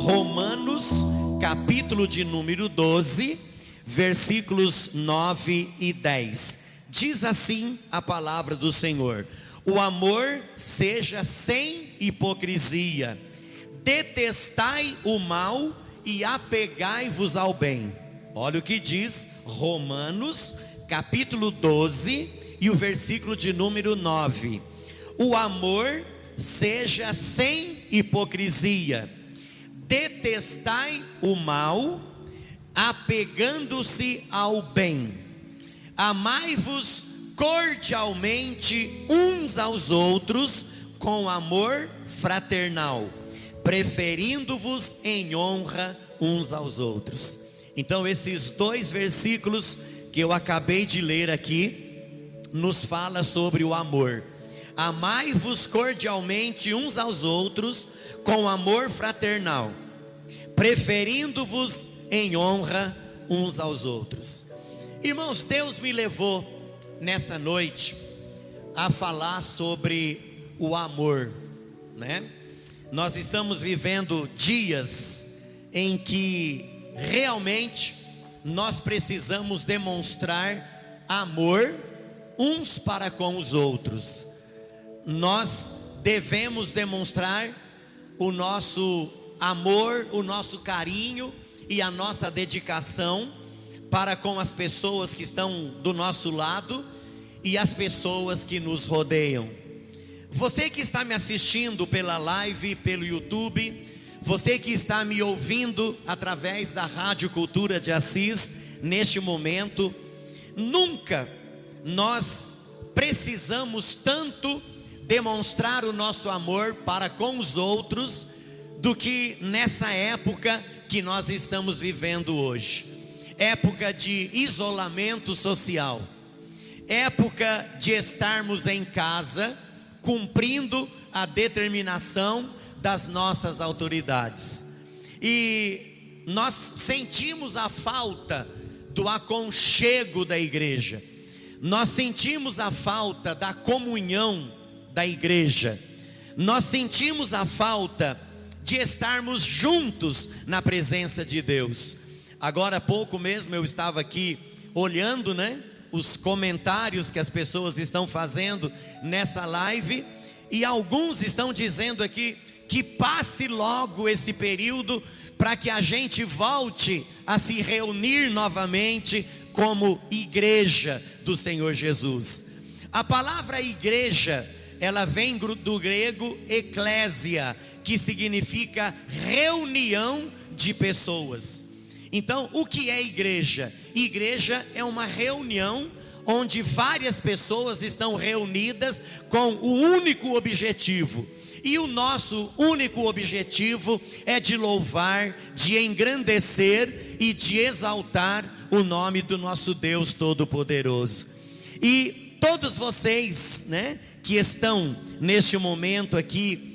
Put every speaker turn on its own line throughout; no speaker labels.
Romanos, capítulo de número 12, versículos 9 e 10. Diz assim a palavra do Senhor: o amor seja sem hipocrisia, detestai o mal e apegai-vos ao bem. Olha o que diz Romanos, capítulo 12 e o versículo de número 9. O amor seja sem hipocrisia, detestai o mal, apegando-se ao bem. Amai-vos cordialmente uns aos outros com amor fraternal, preferindo-vos em honra uns aos outros. Então esses dois versículos que eu acabei de ler aqui nos fala sobre o amor. Amai-vos cordialmente uns aos outros com amor fraternal, preferindo-vos em honra uns aos outros. Irmãos, Deus me levou nessa noite a falar sobre o amor, né? Nós estamos vivendo dias em que realmente nós precisamos demonstrar amor uns para com os outros. Nós devemos demonstrar o nosso amor, o nosso carinho e a nossa dedicação para com as pessoas que estão do nosso lado e as pessoas que nos rodeiam. Você que está me assistindo pela live, pelo YouTube, você que está me ouvindo através da Rádio Cultura de Assis, neste momento, nunca nós precisamos tanto demonstrar o nosso amor para com os outros do que nessa época que nós estamos vivendo hoje. Época de isolamento social, época de estarmos em casa cumprindo a determinação das nossas autoridades. E nós sentimos a falta do aconchego da igreja. Nós sentimos a falta da comunhão da igreja. Nós sentimos a falta de estarmos juntos na presença de Deus. Agora há pouco mesmo eu estava aqui olhando, né, os comentários que as pessoas estão fazendo nessa live, e alguns estão dizendo aqui que passe logo esse período para que a gente volte a se reunir novamente como igreja do Senhor Jesus. A palavra igreja, ela vem do grego eclésia, que significa reunião de pessoas. Então, o que é igreja? Igreja é uma reunião onde várias pessoas estão reunidas com o único objetivo. E o nosso único objetivo é de louvar, de engrandecer e de exaltar o nome do nosso Deus Todo-Poderoso. E todos vocês, né, que estão neste momento aqui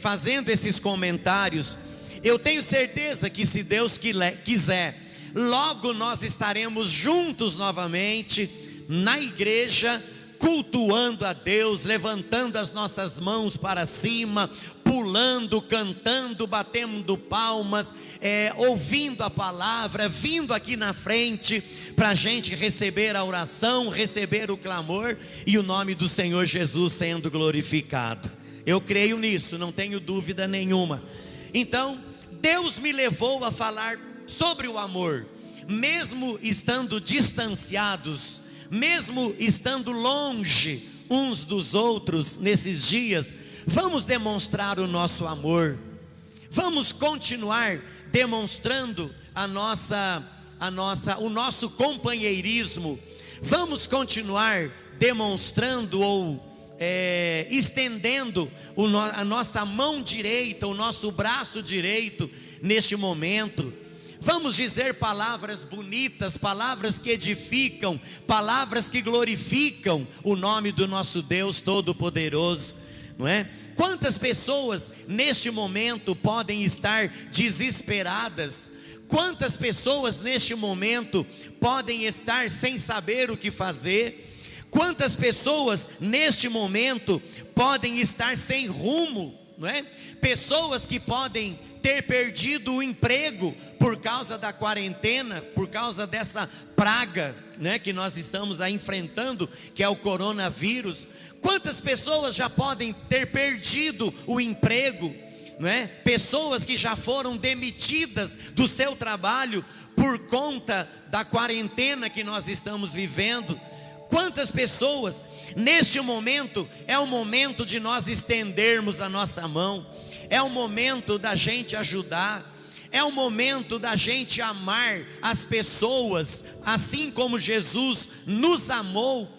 fazendo esses comentários, eu tenho certeza que, se Deus quiser, logo nós estaremos juntos novamente na igreja, cultuando a Deus, levantando as nossas mãos para cima, pulando, cantando, batendo palmas, ouvindo a palavra, vindo aqui na frente para a gente receber a oração, receber o clamor e o nome do Senhor Jesus sendo glorificado. Eu creio nisso, não tenho dúvida nenhuma. Então, Deus me levou a falar sobre o amor, mesmo estando distanciados, mesmo estando longe uns dos outros nesses dias. Vamos demonstrar o nosso amor, vamos continuar demonstrando o nosso companheirismo, vamos continuar demonstrando ou estendendo a nossa mão direita, o nosso braço direito neste momento. Vamos dizer palavras bonitas, palavras que edificam, palavras que glorificam o nome do nosso Deus Todo-Poderoso, não é? Quantas pessoas neste momento podem estar desesperadas? Quantas pessoas neste momento podem estar sem saber o que fazer? Quantas pessoas neste momento podem estar sem rumo, não é? Pessoas que podem ter perdido o emprego por causa da quarentena, por causa dessa praga, né, que nós estamos aí enfrentando, que é o coronavírus. Quantas pessoas já podem ter perdido o emprego, não é? Pessoas que já foram demitidas do seu trabalho por conta da quarentena que nós estamos vivendo. Quantas pessoas, neste momento, é o momento de nós estendermos a nossa mão, é o momento da gente ajudar, é o momento da gente amar as pessoas, assim como Jesus nos amou,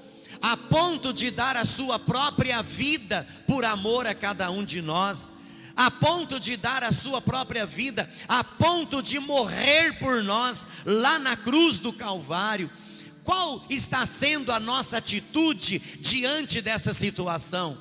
a ponto de dar a sua própria vida por amor a cada um de nós, a ponto de dar a sua própria vida, a ponto de morrer por nós, lá na cruz do Calvário. Qual está sendo a nossa atitude diante dessa situação?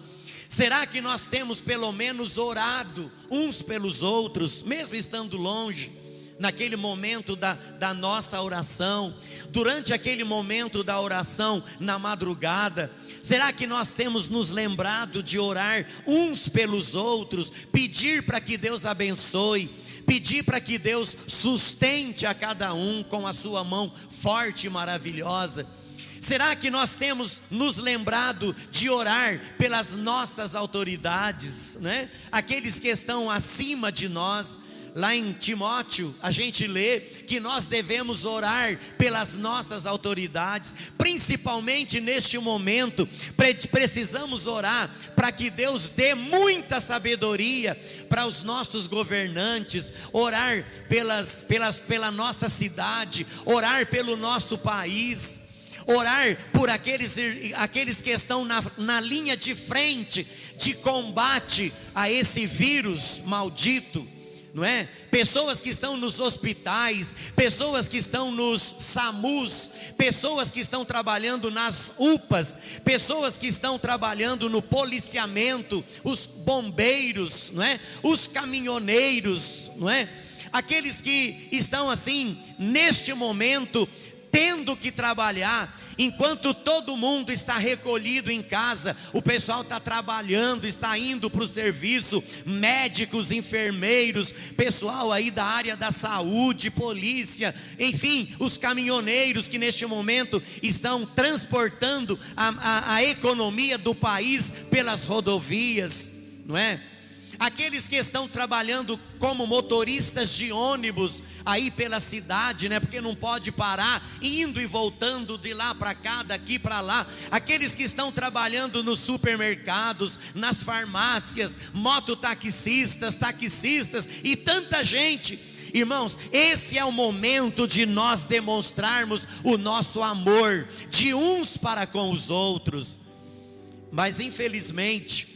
Será que nós temos pelo menos orado uns pelos outros, mesmo estando longe, naquele momento da nossa oração, durante aquele momento da oração na madrugada? Será que nós temos nos lembrado de orar uns pelos outros, pedir para que Deus abençoe, pedir para que Deus sustente a cada um com a sua mão forte e maravilhosa? Será que nós temos nos lembrado de orar pelas nossas autoridades, né? Aqueles que estão acima de nós? Lá em Timóteo, a gente lê que nós devemos orar pelas nossas autoridades, principalmente neste momento. Precisamos orar para que Deus dê muita sabedoria para os nossos governantes, orar pela nossa cidade, orar pelo nosso país, orar por aqueles que estão na linha de frente de combate a esse vírus maldito, não é? Pessoas que estão nos hospitais, pessoas que estão nos SAMUs, pessoas que estão trabalhando nas UPAs, pessoas que estão trabalhando no policiamento, os bombeiros, não é? Os caminhoneiros, não é? Aqueles que estão assim, neste momento, tendo que trabalhar, enquanto todo mundo está recolhido em casa, o pessoal está trabalhando, está indo para o serviço, médicos, enfermeiros, pessoal aí da área da saúde, polícia, enfim, os caminhoneiros que neste momento estão transportando a economia do país pelas rodovias, não é? Aqueles que estão trabalhando como motoristas de ônibus aí pela cidade, né? Porque não pode parar, indo e voltando de lá para cá, daqui para lá. Aqueles que estão trabalhando nos supermercados, nas farmácias, mototaxistas, taxistas e tanta gente. Irmãos, esse é o momento de nós demonstrarmos o nosso amor de uns para com os outros. Mas infelizmente,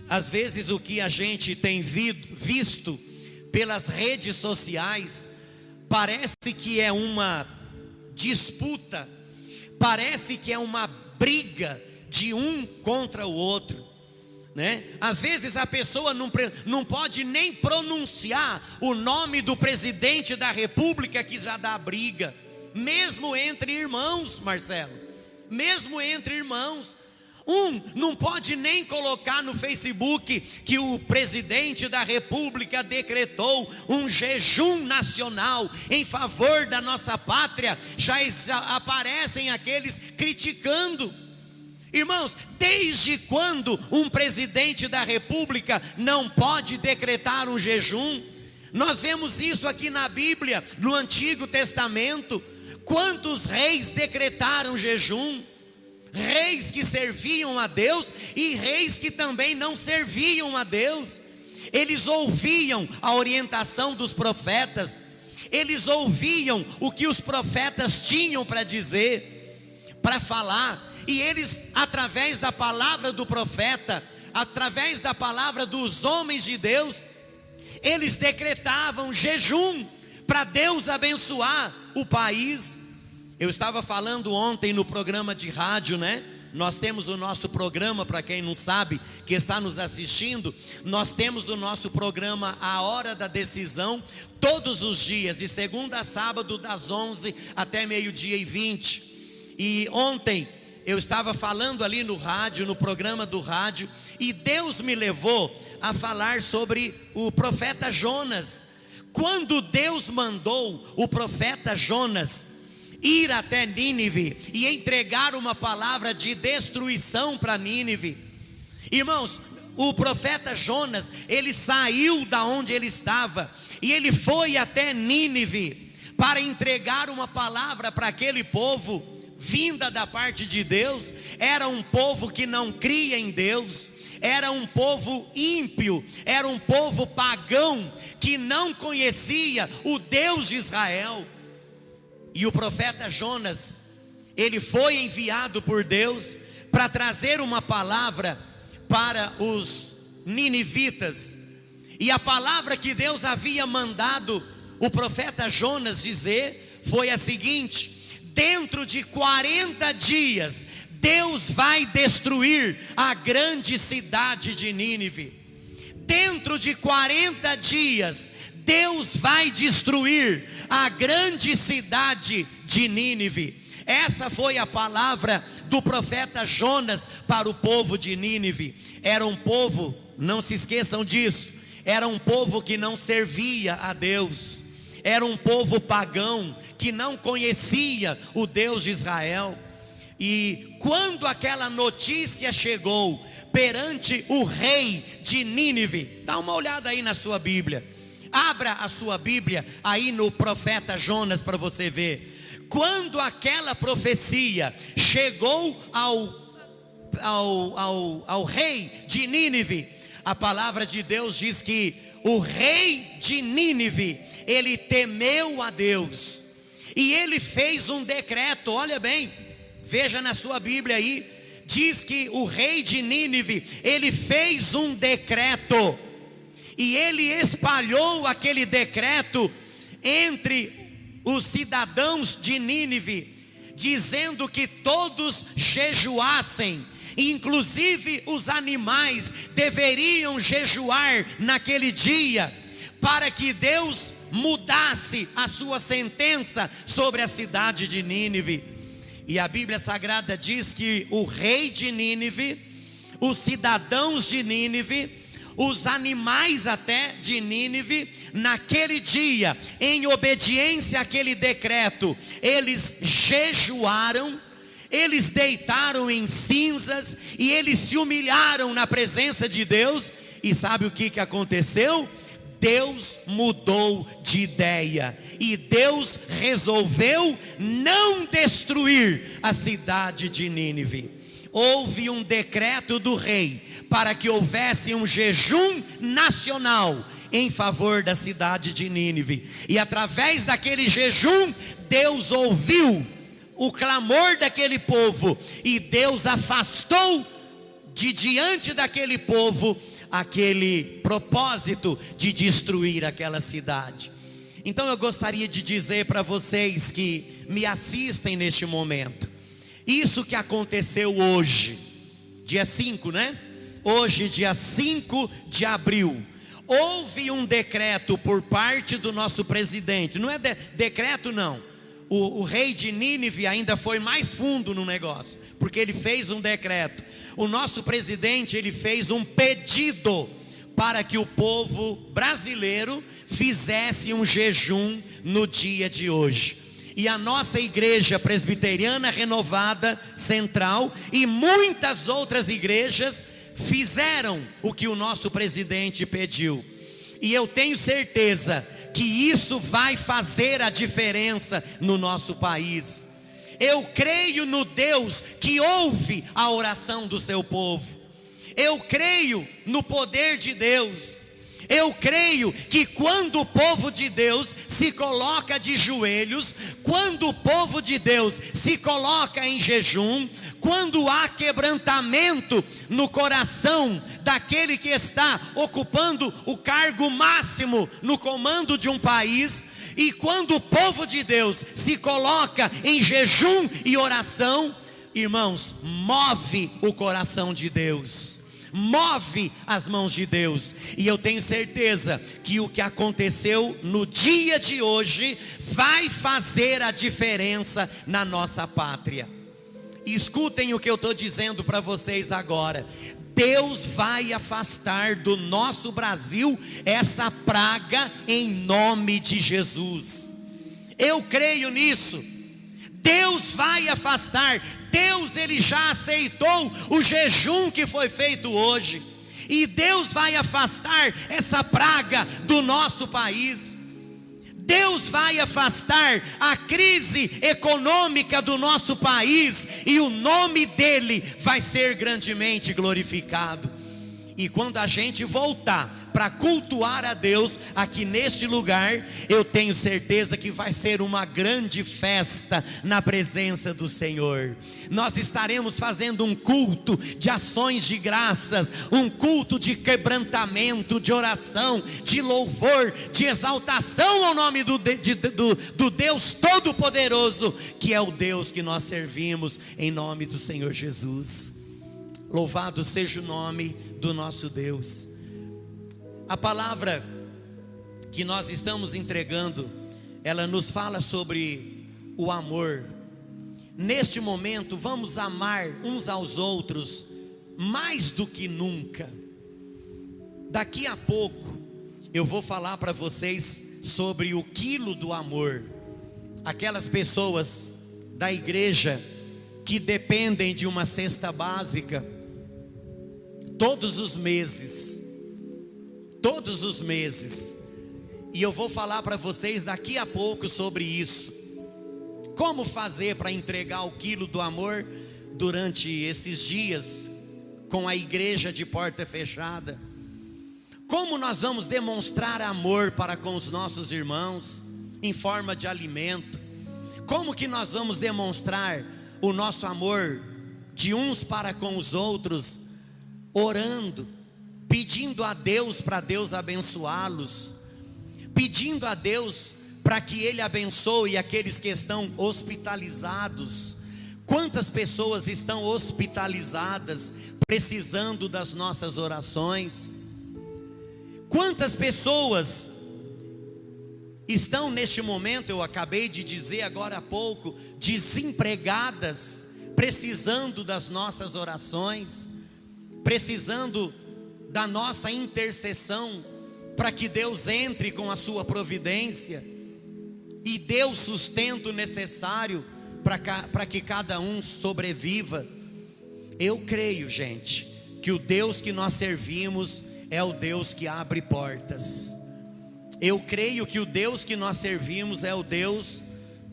às vezes o que a gente tem visto pelas redes sociais, parece que é uma disputa, parece que é uma briga de um contra o outro, né? Às vezes a pessoa não pode nem pronunciar o nome do presidente da república, que já dá briga, mesmo entre irmãos, Marcelo, mesmo entre irmãos. Não pode nem colocar no Facebook que o presidente da república decretou um jejum nacional em favor da nossa pátria. Já aparecem aqueles criticando. Irmãos, desde quando um presidente da república não pode decretar um jejum? Nós vemos isso aqui na Bíblia, no Antigo Testamento. Quantos reis decretaram jejum? Reis que serviam a Deus e reis que também não serviam a Deus. Eles ouviam a orientação dos profetas, eles ouviam o que os profetas tinham para dizer, para falar, e eles, através da palavra do profeta, através da palavra dos homens de Deus, eles decretavam jejum para Deus abençoar o país. Eu estava falando ontem no programa de rádio, né? Nós temos o nosso programa, para quem não sabe, que está nos assistindo, nós temos o nosso programa A Hora da Decisão, todos os dias, de segunda a sábado, das 11 até meio-dia e 20. E ontem eu estava falando ali no rádio, no programa do rádio, e Deus me levou a falar sobre o profeta Jonas. Quando Deus mandou o profeta Jonas ir até Nínive e entregar uma palavra de destruição para Nínive, irmãos, o profeta Jonas, ele saiu da onde ele estava e ele foi até Nínive para entregar uma palavra para aquele povo, vinda da parte de Deus. Era um povo que não cria em Deus, era um povo ímpio, era um povo pagão, que não conhecia o Deus de Israel. E o profeta Jonas, ele foi enviado por Deus para trazer uma palavra para os ninivitas. E a palavra que Deus havia mandado o profeta Jonas dizer foi a seguinte: dentro de 40 dias Deus vai destruir a grande cidade de Nínive. Dentro de 40 dias Deus vai destruir a grande cidade de Nínive. Essa foi a palavra do profeta Jonas para o povo de Nínive. Era um povo, não se esqueçam disso, era um povo que não servia a Deus, era um povo pagão que não conhecia o Deus de Israel. E quando aquela notícia chegou perante o rei de Nínive, dá uma olhada aí na sua Bíblia, abra a sua Bíblia aí no profeta Jonas para você ver. Quando aquela profecia chegou ao rei de Nínive, a palavra de Deus diz que o rei de Nínive, ele temeu a Deus, e ele fez um decreto. Olha bem, veja na sua Bíblia aí, diz que o rei de Nínive, ele fez um decreto, e ele espalhou aquele decreto entre os cidadãos de Nínive, dizendo que todos jejuassem, inclusive os animais deveriam jejuar naquele dia, para que Deus mudasse a sua sentença sobre a cidade de Nínive. E a Bíblia Sagrada diz que o rei de Nínive, os cidadãos de Nínive, os animais até de Nínive, naquele dia, em obediência àquele decreto, eles jejuaram, eles deitaram em cinzas e eles se humilharam na presença de Deus. E sabe o que aconteceu? Deus mudou de ideia e Deus resolveu não destruir a cidade de Nínive. Houve um decreto do rei para que houvesse um jejum nacional em favor da cidade de Nínive, e através daquele jejum Deus ouviu o clamor daquele povo, e Deus afastou de diante daquele povo aquele propósito de destruir aquela cidade. Então eu gostaria de dizer para vocês que me assistem neste momento, isso que aconteceu hoje, dia 5, né? Hoje, dia 5 de abril, houve um decreto por parte do nosso presidente. Não é decreto não, o rei de Nínive ainda foi mais fundo no negócio, porque ele fez um decreto. O nosso presidente, ele fez um pedido para que o povo brasileiro fizesse um jejum no dia de hoje. E a nossa igreja presbiteriana renovada central e muitas outras igrejas fizeram o que o nosso presidente pediu. E eu tenho certeza que isso vai fazer a diferença no nosso país. Eu creio no Deus que ouve a oração do seu povo. Eu creio no poder de Deus. Eu creio que quando o povo de Deus se coloca de joelhos, quando o povo de Deus se coloca em jejum, quando há quebrantamento no coração daquele que está ocupando o cargo máximo no comando de um país, e quando o povo de Deus se coloca em jejum e oração, irmãos, move o coração de Deus, move as mãos de Deus. E eu tenho certeza que o que aconteceu no dia de hoje vai fazer a diferença na nossa pátria. Escutem o que eu estou dizendo para vocês agora. Deus vai afastar do nosso Brasil essa praga em nome de Jesus. Eu creio nisso. Deus vai afastar. Deus, Ele já aceitou o jejum que foi feito hoje. E Deus vai afastar essa praga do nosso país. Deus vai afastar a crise econômica do nosso país, e o nome dele vai ser grandemente glorificado. E quando a gente voltar para cultuar a Deus aqui neste lugar, eu tenho certeza que vai ser uma grande festa na presença do Senhor. Nós estaremos fazendo um culto de ações de graças, um culto de quebrantamento, de oração, de louvor, de exaltação ao nome do Deus Todo-Poderoso, que é o Deus que nós servimos, em nome do Senhor Jesus. Louvado seja o nome do nosso Deus. A palavra que nós estamos entregando, ela nos fala sobre o amor. Neste momento, vamos amar uns aos outros mais do que nunca. Daqui a pouco, eu vou falar para vocês sobre o quilo do amor. Aquelas pessoas da igreja que dependem de uma cesta básica todos os meses, e eu vou falar para vocês daqui a pouco sobre isso. Como fazer para entregar o quilo do amor durante esses dias, com a igreja de porta fechada? Como nós vamos demonstrar amor para com os nossos irmãos, em forma de alimento? Como que nós vamos demonstrar o nosso amor de uns para com os outros? Orando, pedindo a Deus para Deus abençoá-los, pedindo a Deus para que Ele abençoe aqueles que estão hospitalizados. Quantas pessoas estão hospitalizadas, precisando das nossas orações? Quantas pessoas estão neste momento, eu acabei de dizer agora há pouco, desempregadas, precisando das nossas orações, precisando da nossa intercessão, para que Deus entre com a sua providência e dê o sustento necessário para que cada um sobreviva. Eu creio, gente, que o Deus que nós servimos é o Deus que abre portas. Eu creio que o Deus que nós servimos é o Deus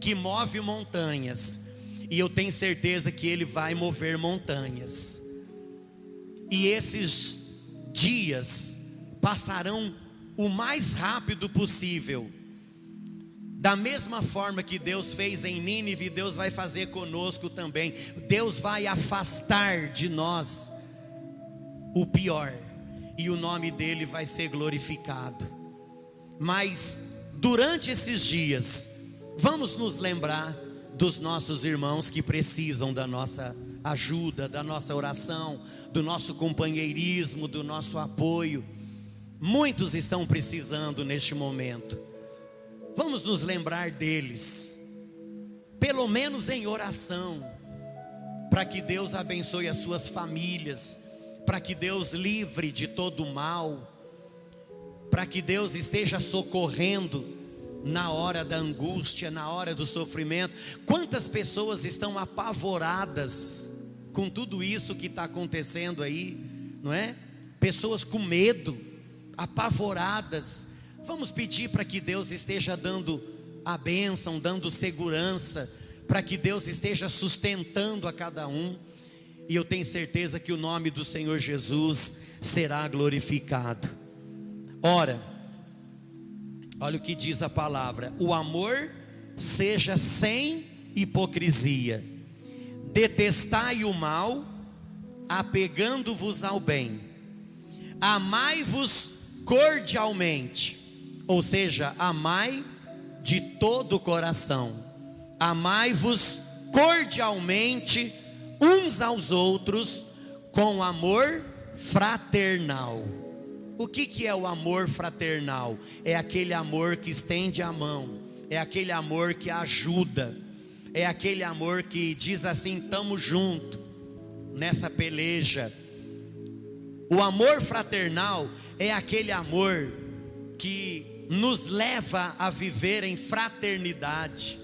que move montanhas, e eu tenho certeza que Ele vai mover montanhas. E esses dias passarão o mais rápido possível. Da mesma forma que Deus fez em Nínive, Deus vai fazer conosco também. Deus vai afastar de nós o pior, e o nome dele vai ser glorificado. Mas durante esses dias, vamos nos lembrar dos nossos irmãos que precisam da nossa ajuda, da nossa oração, do nosso companheirismo, do nosso apoio. Muitos estão precisando neste momento. Vamos nos lembrar deles, pelo menos em oração, para que Deus abençoe as suas famílias, para que Deus livre de todo o mal, para que Deus esteja socorrendo na hora da angústia, na hora do sofrimento. Quantas pessoas estão apavoradas com tudo isso que está acontecendo aí, não é? Pessoas com medo, apavoradas. Vamos pedir para que Deus esteja dando a bênção, dando segurança, para que Deus esteja sustentando a cada um. E eu tenho certeza que o nome do Senhor Jesus será glorificado. Ora, olha o que diz a palavra: o amor seja sem hipocrisia, detestai o mal, apegando-vos ao bem, amai-vos cordialmente, ou seja, amai de todo o coração, amai-vos cordialmente uns aos outros com amor fraternal. O que é o amor fraternal? É aquele amor que estende a mão, é aquele amor que ajuda. é aquele amor que diz assim: estamos juntos nessa peleja. O amor fraternal é aquele amor que nos leva a viver em fraternidade.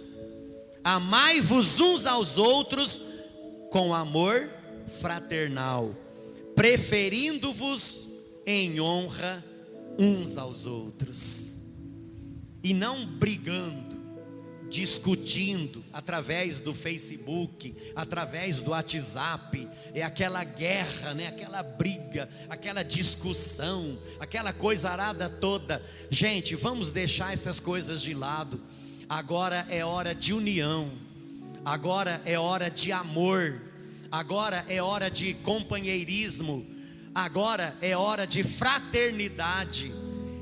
Amai-vos uns aos outros com amor fraternal, preferindo-vos em honra uns aos outros, e não brigando, discutindo através do Facebook, através do WhatsApp. É aquela guerra, né? Aquela briga, aquela discussão, aquela coisa arada toda. Gente, vamos deixar essas coisas de lado. Agora é hora de união, agora é hora de amor, agora é hora de companheirismo, agora é hora de fraternidade.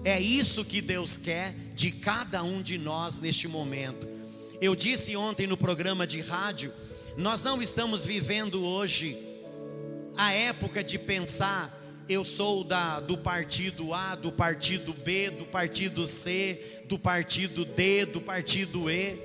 É isso que Deus quer de cada um de nós neste momento. Eu disse ontem no programa de rádio, nós não estamos vivendo hoje a época de pensar: eu sou do partido A, do partido B, do partido C, do partido D, do partido E.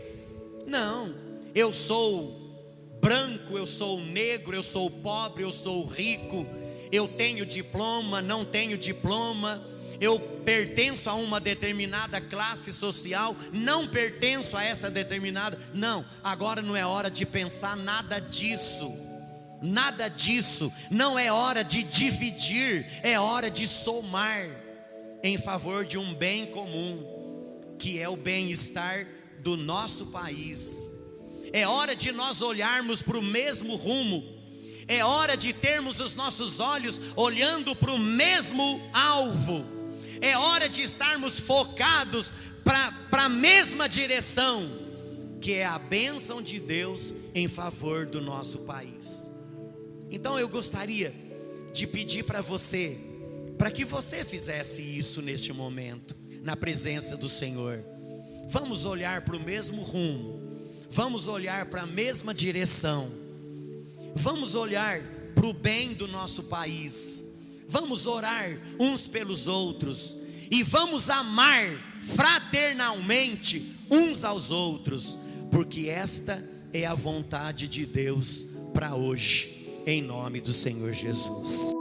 Não, eu sou branco, eu sou negro, eu sou pobre, eu sou rico, eu tenho diploma, não tenho diploma, eu pertenço a uma determinada classe social, não pertenço a essa determinada. Não, agora não é hora de pensar nada disso. Nada disso. Não é hora de dividir, é hora de somar em favor de um bem comum, que é o bem-estar do nosso país. É hora de nós olharmos para o mesmo rumo. É hora de termos os nossos olhos olhando para o mesmo alvo. É hora de estarmos focados para a mesma direção, que é a bênção de Deus em favor do nosso país. Então eu gostaria de pedir para você, para que você fizesse isso neste momento, na presença do Senhor. Vamos olhar para o mesmo rumo, vamos olhar para a mesma direção, vamos olhar para o bem do nosso país. Vamos orar uns pelos outros e vamos amar fraternalmente uns aos outros, porque esta é a vontade de Deus para hoje, em nome do Senhor Jesus.